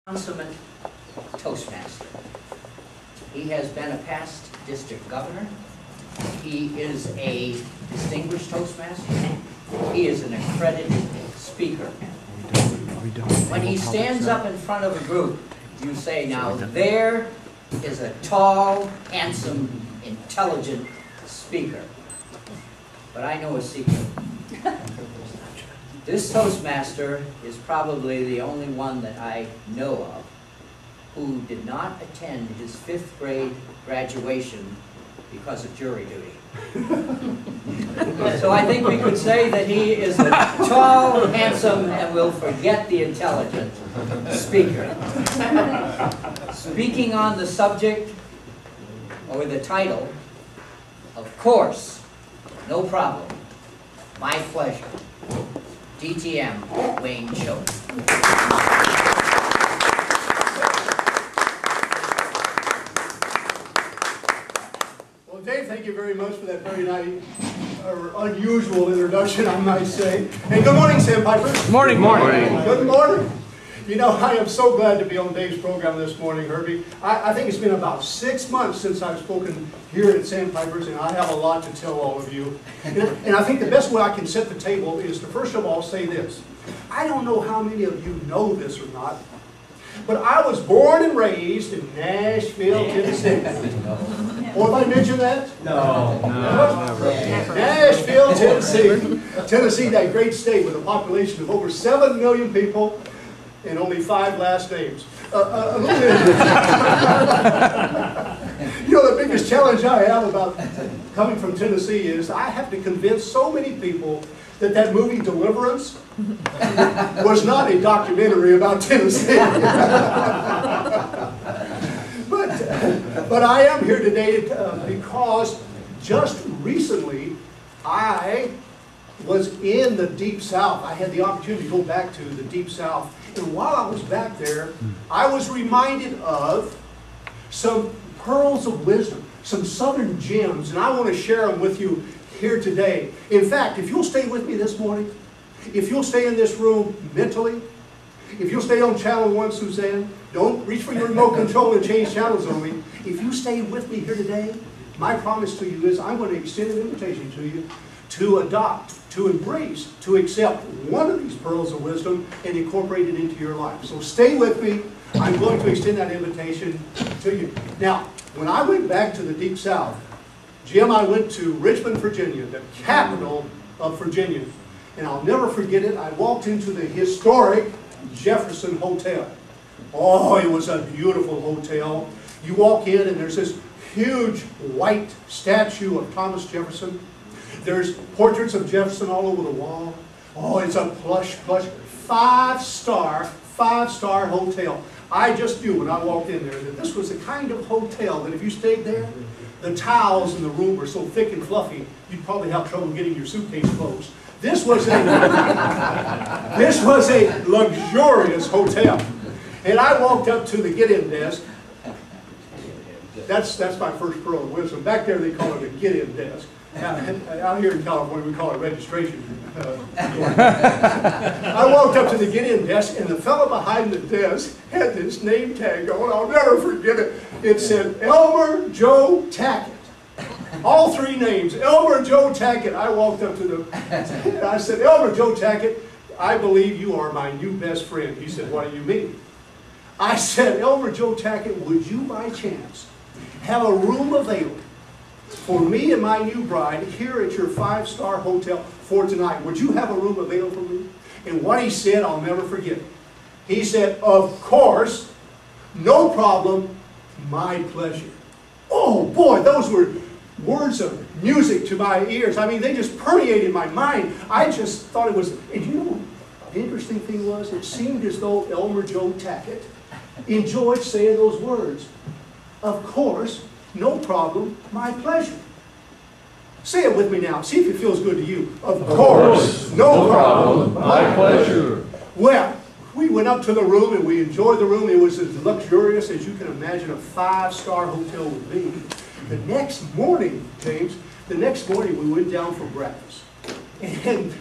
Consummate Toastmaster. He has been a past district governor. He is a distinguished Toastmaster. He is an accredited speaker. When he stands up in front of a group, you say, now there is a tall, handsome, intelligent speaker. But I know a secret. This Toastmaster is probably the only one that I know of who did not attend his 5th grade graduation because of jury duty. So I think we could say that he is a tall, handsome, and will forget the intelligent speaker. Speaking on the subject, or the title, of course, no problem, my pleasure. DTM, Wayne Choate. Well, Dave, thank you very much for that very nice, unusual introduction, I might say. And good morning, Sandpipers. Good morning. Morning. Good morning. You know, I am so glad to be on Dave's program this morning, Herbie. I think it's been about 6 months since I've spoken here at Sandpipers, and I have a lot to tell all of you. And I think the best way I can set the table is to first of all say this. I don't know how many of you know this or not, but I was born and raised in Nashville, Tennessee. Or have I mentioned that? No. Nashville, Tennessee. Tennessee, that great state with a population of over 7 million people and only 5 last names. You know, the biggest challenge I have about coming from Tennessee is I have to convince so many people that that movie Deliverance was not a documentary about Tennessee. But I am here today because just recently I was in the Deep South. I had the opportunity to go back to the Deep South. And while I was back there, I was reminded of some pearls of wisdom, some southern gems, and I want to share them with you here today. In fact, if you'll stay with me this morning, if you'll stay in this room mentally, if you'll stay on channel 1, Suzanne, don't reach for your remote control and change channels on me. If you stay with me here today, my promise to you is I'm going to extend an invitation to you to adopt, to embrace, to accept one of these pearls of wisdom and incorporate it into your life. So stay with me. I'm going to extend that invitation to you. Now, when I went back to the Deep South, Jim, I went to Richmond, Virginia, the capital of Virginia. And I'll never forget it. I walked into the historic Jefferson Hotel. Oh, it was a beautiful hotel. You walk in and there's this huge white statue of Thomas Jefferson. There's portraits of Jefferson all over the wall. Oh, it's a plush, 5-star hotel. I just knew when I walked in there that this was the kind of hotel that if you stayed there, the towels in the room were so thick and fluffy, you'd probably have trouble getting your suitcase closed. This was a luxurious hotel. And I walked up to the get-in desk. That's my first pearl of wisdom. Back there they call it a get-in desk. Out here in California we call it registration. I walked up to the get-in desk and the fellow behind the desk had this name tag on. I'll never forget it. It said Elmer Joe Tackett. All 3 names, Elmer Joe Tackett. I walked up to them and I said, Elmer Joe Tackett, I believe you are my new best friend. He said, what do you mean? I said, Elmer Joe Tackett, would you by chance have a room available for me and my new bride here at your 5-star hotel for tonight? Would you have a room available for me? And what he said, I'll never forget. He said, of course, no problem, my pleasure. Oh boy, those were words of music to my ears. I mean, they just permeated my mind. I just thought it was, and you know, the interesting thing was, it seemed as though Elmer Joe Tackett enjoyed saying those words. Of course, no problem, my pleasure. Say it with me now. See if it feels good to you. Of course, no problem, my pleasure. Well, we went up to the room and we enjoyed the room. It was as luxurious as you can imagine a 5-star hotel would be. The next morning, James, we went down for breakfast. And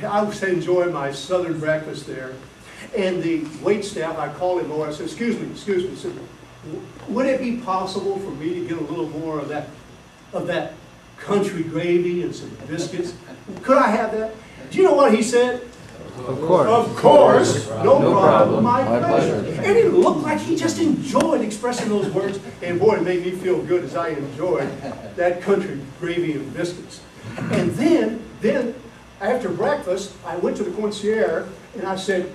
I was enjoying my southern breakfast there. And the wait staff, I called him over, I said, excuse me, I said, would it be possible for me to get a little more of that country gravy and some biscuits? Could I have that? Do you know what he said? Of course. Of course. No problem. problem. My My pleasure. pleasure. And it looked like he just enjoyed expressing those words. And boy, it made me feel good as I enjoyed that country gravy and biscuits. And then after breakfast, I went to the concierge and I said,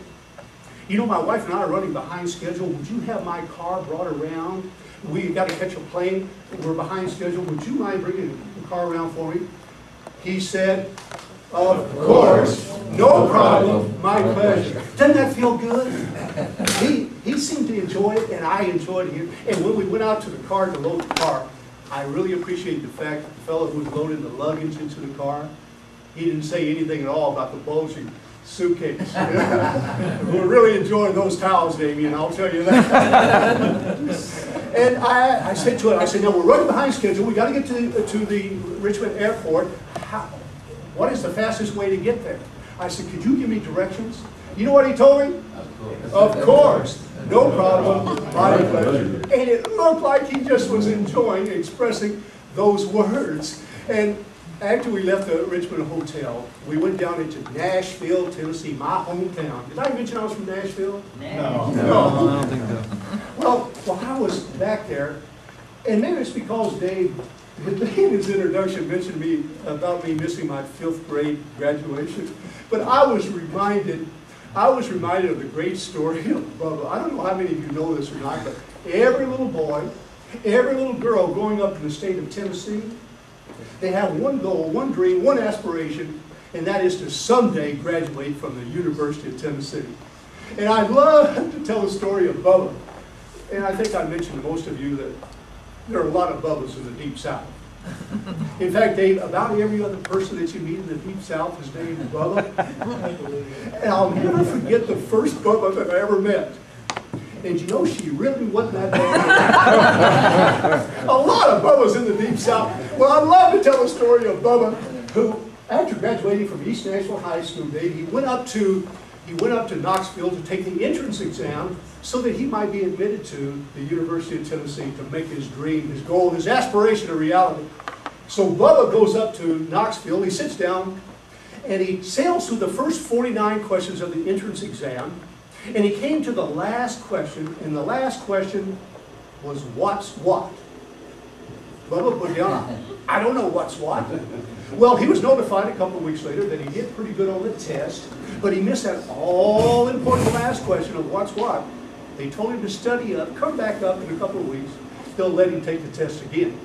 you know, my wife and I are running behind schedule. Would you have my car brought around? We got to catch a plane. We're behind schedule. Would you mind bringing the car around for me? He said, of course, no problem, my pleasure. Doesn't that feel good? He seemed to enjoy it, and I enjoyed it. And when we went out to the car to load the car, I really appreciated the fact that the fellow who was loading the luggage into the car, he didn't say anything at all about the bulging suitcase. We're really enjoying those towels, Damien, I'll tell you that. And I said to him, I said, no, we're running behind schedule. We got to get to the Richmond airport. What is the fastest way to get there? I said, could you give me directions? You know what he told me? Of course. No problem. My pleasure. And it looked like he just was enjoying expressing those words. And after we left the Richmond Hotel, we went down into Nashville, Tennessee, my hometown. Did I mention I was from Nashville? No. No, I don't think so. Well, I was back there, and maybe it's because Dave, in his introduction, mentioned me about me missing my 5th grade graduation. But I was reminded of the great story of Bubba. I don't know how many of you know this or not, but every little boy, every little girl growing up in the state of Tennessee, they have one goal, one dream, one aspiration, and that is to someday graduate from the University of Tennessee. And I'd love to tell the story of Bubba. And I think I mentioned to most of you that there are a lot of Bubbas in the Deep South. In fact, Dave, about every other person that you meet in the Deep South is named Bubba. And I'll never forget the first Bubba that I ever met. And you know, she really wasn't that bad. A lot of Bubbas in the Deep South. Well, I'd love to tell the story of Bubba, who, after graduating from East Nashville High School, Dave, he went up to Knoxville to take the entrance exam so that he might be admitted to the University of Tennessee to make his dream, his goal, his aspiration a reality. So Bubba goes up to Knoxville, he sits down, and he sails through the first 49 questions of the entrance exam, and he came to the last question, and the last question was, what's what? Bubba put down, I don't know what's what. Well, he was notified a couple of weeks later that he did pretty good on the test, but he missed that all-important last question of what's what. They told him to study up, come back up in a couple of weeks. They'll let him take the test again.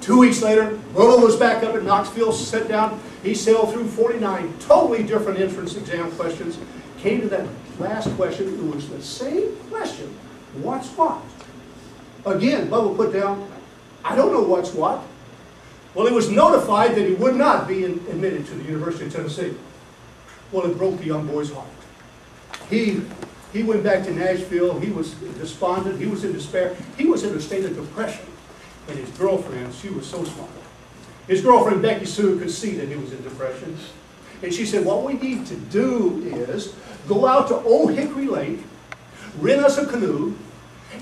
2 weeks later, Bubba was back up at Knoxville, sat down. He sailed through 49 totally different entrance exam questions, came to that last question. It was the same question, what's what? Again, Bubba put down, I don't know what's what. Well, he was notified that he would not be admitted to the University of Tennessee. Well, it broke the young boy's heart. He went back to Nashville. He was despondent. He was in despair. He was in a state of depression. And his girlfriend, she was so smart. His girlfriend, Becky Sue, could see that he was in depression. And she said, what we need to do is go out to Old Hickory Lake, rent us a canoe,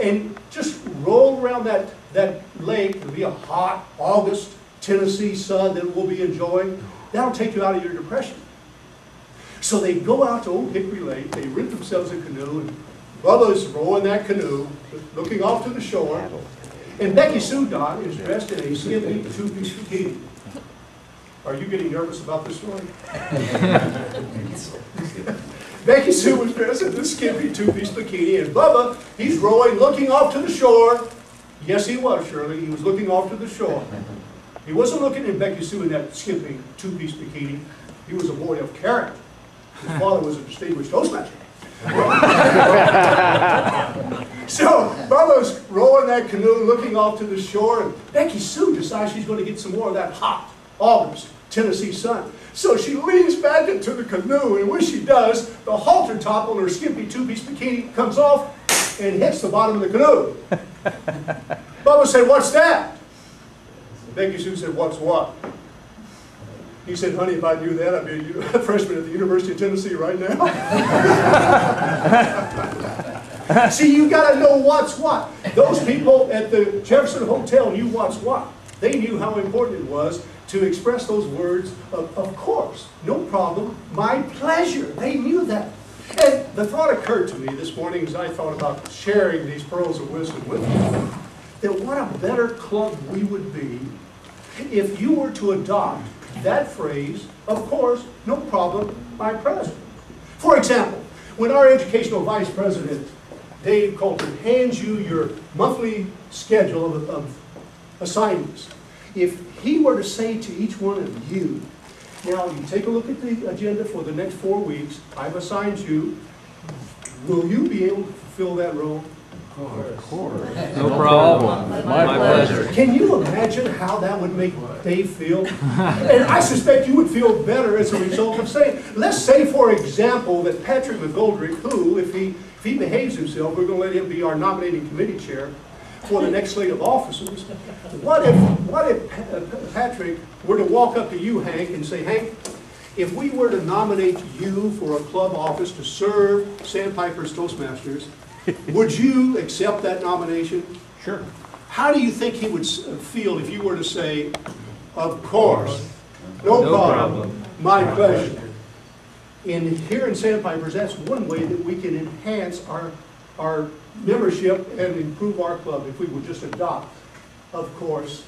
and just roll around that lake. It'll be a hot August Tennessee sun that we'll be enjoying. That'll take you out of your depression. So they go out to Old Hickory Lake, they rent themselves a canoe, and Bubba's rowing that canoe, looking off to the shore, and Becky Sue Don is dressed in a skimpy 2-piece bikini. Are you getting nervous about this story? Becky Sue was dressed in this skimpy 2-piece bikini, and Bubba, he's rowing, looking off to the shore. Yes, he was, Shirley. He was looking off to the shore. He wasn't looking at Becky Sue in that skimpy 2-piece bikini. He was a boy of character. His father was a distinguished Toastmaster. So Bubba's rowing that canoe, looking off to the shore, and Becky Sue decides she's going to get some more of that hot August Tennessee sun. So she leans back into the canoe, and when she does, the halter top on her skimpy 2-piece bikini comes off and hits the bottom of the canoe. Bubba said, what's that? Becky Sue said, what's what? He said, honey, if I knew that, I'd be a freshman at the University of Tennessee right now. See, you gotta know what's what. Those people at the Jefferson Hotel knew what's what. They knew how important it was to express those words of course, no problem, my pleasure. They knew that. And the thought occurred to me this morning as I thought about sharing these pearls of wisdom with you, that what a better club we would be if you were to adopt that phrase, of course, no problem, my pleasure. For example, when our educational vice president, Dave Coulter, hands you your monthly schedule of assignments, if he were to say to each one of you, now you take a look at the agenda for the next 4 weeks, I've assigned you, will you be able to fulfill that role? Of course. No problem. My pleasure. Can you imagine how that would make Dave feel? And I suspect you would feel better as a result of saying, let's say, for example, that Patrick McGoldrick, who, if he behaves himself, we're going to let him be our nominating committee chair for the next slate of officers. What if Patrick were to walk up to you, Hank, and say, Hank, if we were to nominate you for a club office to serve Sandpiper's Toastmasters, would you accept that nomination? Sure. How do you think he would feel if you were to say, of course, no problem, my pleasure? Here in Sandpipers, that's one way that we can enhance our membership and improve our club if we would just adopt, of course,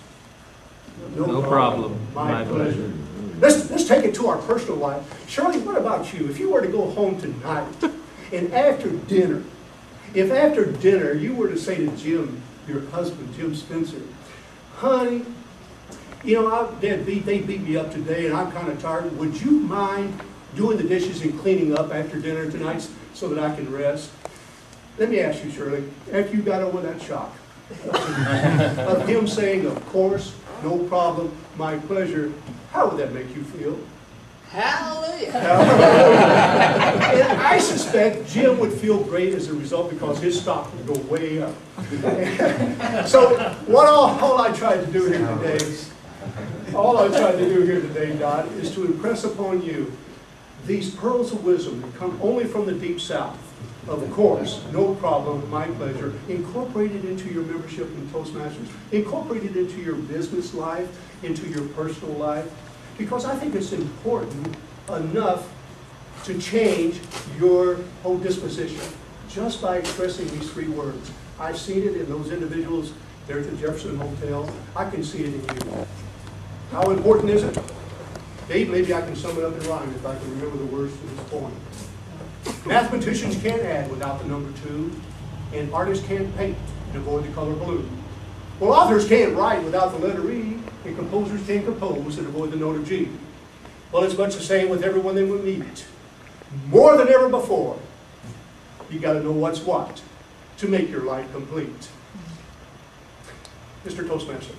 No problem. my pleasure. Let's take it to our personal life. Shirley, what about you? If you were to go home tonight and after dinner, if after dinner you were to say to Jim, your husband, Jim Spencer, honey, you know, they beat me up today and I'm kind of tired. Would you mind doing the dishes and cleaning up after dinner tonight so that I can rest? Let me ask you, Shirley, after you got over that shock of him saying, of course, no problem, my pleasure, how would that make you feel? Hallelujah. And I suspect Jim would feel great as a result because his stock would go way up. So all I tried to do here today, Dot, is to impress upon you these pearls of wisdom that come only from the Deep South. Of course, no problem, my pleasure. Incorporate it into your membership in Toastmasters. Incorporate it into your business life, into your personal life. Because I think it's important enough to change your whole disposition just by expressing these 3 words. I've seen it in those individuals there at the Jefferson Hotel. I can see it in you. How important is it? Dave, maybe I can sum it up in rhyme if I can remember the words to this poem. Mathematicians can't add without the number 2, and artists can't paint and avoid the color blue. Well, authors can't write without the letter E, and composers can't compose and avoid the note of G. Well, it's much the same with everyone that we meet. More than ever before, you got to know what's what to make your life complete. Mr. Toastmaster.